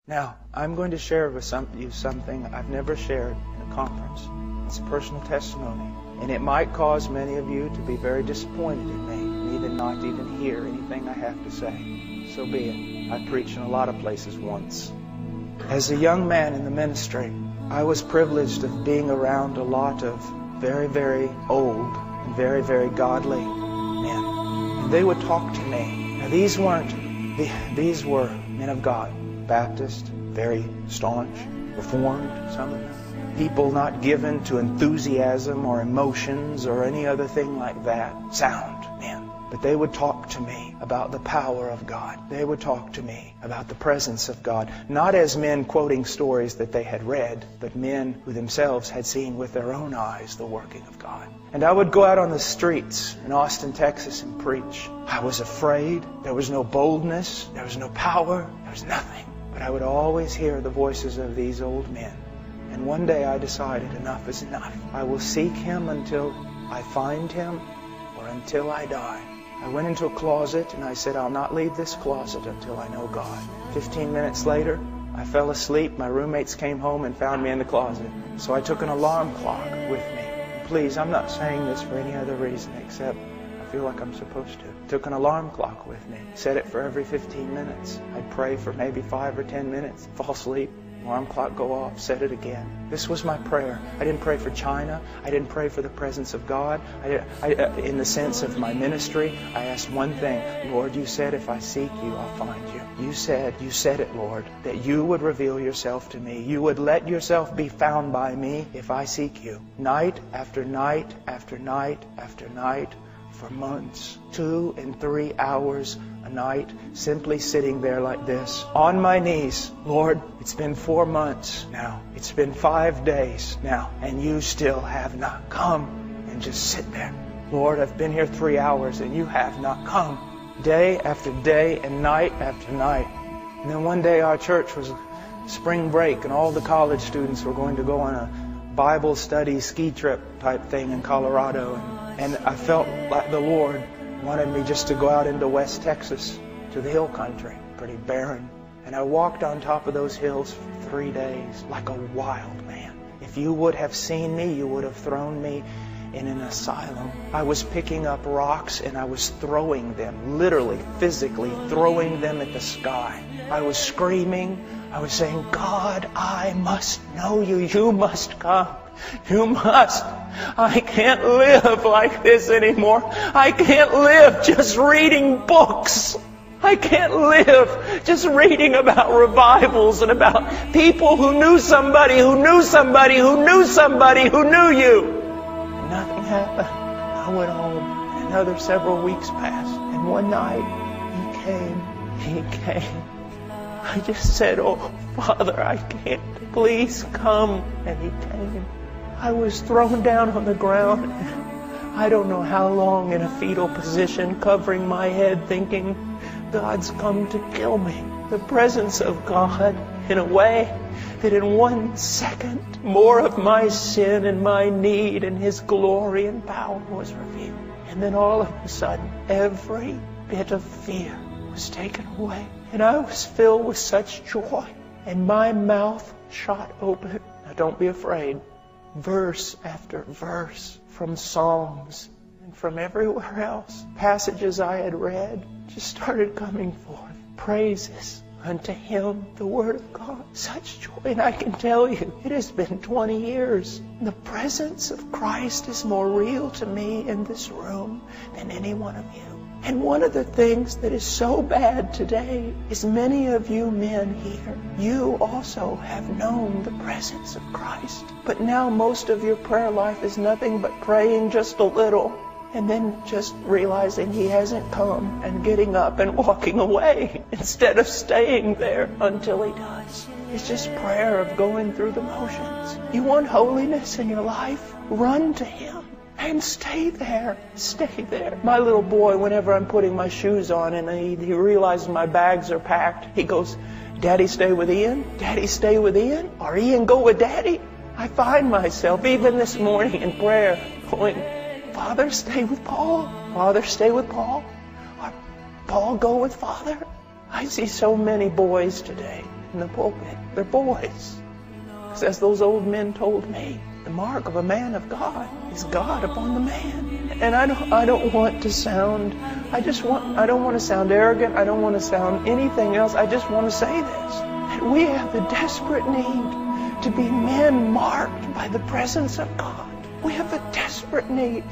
Now, I'm going to share with you something I've never shared in a conference. It's a personal testimony. And it might cause many of you to be very disappointed in me, and even not even hear anything I have to say. So be it. I preached in a lot of places once. As a young man in the ministry, I was privileged of being around a lot of very, very old and very, very godly men. And they would talk to me. Now, these were men of God. Baptist, very staunch, Reformed, some of them. People not given to enthusiasm or emotions or any other thing like that. Sound men. But they would talk to me about the power of God. They would talk to me about the presence of God. Not as men quoting stories that they had read, but men who themselves had seen with their own eyes the working of God. And I would go out on the streets in Austin, Texas and preach. I was afraid. There was no boldness. There was no power. There was nothing. But I would always hear the voices of these old men. And one day I decided enough is enough. I will seek Him until I find Him or until I die. I went into a closet and I said, I'll not leave this closet until I know God. 15 minutes later, I fell asleep. My roommates came home and found me in the closet. So I took an alarm clock with me. And please, I'm not saying this for any other reason except I feel like I'm supposed to. Took an alarm clock with me. Set it for every 15 minutes. I'd pray for maybe 5 or 10 minutes. Fall asleep. Alarm clock go off. Set it again. This was my prayer. I didn't pray for China. I didn't pray for the presence of God. In the sense of my ministry, I asked one thing. Lord, you said if I seek you, I'll find you. You said it, Lord, that you would reveal yourself to me. You would let yourself be found by me if I seek you. Night after night after night after night for months, 2 and 3 hours a night, simply sitting there like this, on my knees. Lord, it's been 4 months now. It's been 5 days now, and you still have not come. And just sit there. Lord, I've been here 3 hours, and you have not come. Day after day and night after night. And then one day our church was spring break, and all the college students were going to go on a Bible study ski trip type thing in Colorado. And I felt like the Lord wanted me just to go out into West Texas to the hill country, pretty barren. And I walked on top of those hills for 3 days like a wild man. If you would have seen me, you would have thrown me in an asylum. I was picking up rocks and I was throwing them, literally, physically throwing them at the sky. I was screaming. I was saying, God, I must know you. You must come. You must. I can't live like this anymore. I can't live just reading books. I can't live just reading about revivals and about people who knew somebody who knew somebody who knew somebody who knew you. And nothing happened. I went home and another several weeks passed. And one night He came. I just said, oh, Father, I can't. Please come. And He came. I was thrown down on the ground. I don't know how long in a fetal position, covering my head, thinking, God's come to kill me. The presence of God in a way that in 1 second, more of my sin and my need and His glory and power was revealed. And then all of a sudden, every bit of fear was taken away. And I was filled with such joy. And my mouth shot open. Now don't be afraid. Verse after verse from Psalms and from everywhere else, passages I had read just started coming forth. Praises unto Him, the Word of God. Such joy. And I can tell you, it has been 20 years. The presence of Christ is more real to me in this room than any one of you. And one of the things that is so bad today is many of you men here, you also have known the presence of Christ. But now most of your prayer life is nothing but praying just a little and then just realizing He hasn't come and getting up and walking away instead of staying there until He does. It's just prayer of going through the motions. You want holiness in your life? Run to Him. And stay there. Stay there. My little boy, whenever I'm putting my shoes on and he realizes my bags are packed, he goes, Daddy, stay with Ian? Daddy, stay with Ian? Or Ian, go with Daddy? I find myself, even this morning in prayer, going, Father, stay with Paul. Father, stay with Paul. Or Paul, go with Father. I see so many boys today in the pulpit. They're boys. Because as those old men told me, the mark of a man of God is God upon the man. And I don't want to sound, I don't want to sound arrogant. I don't want to sound anything else. I just want to say this, that we have a desperate need to be men marked by the presence of God. We have a desperate need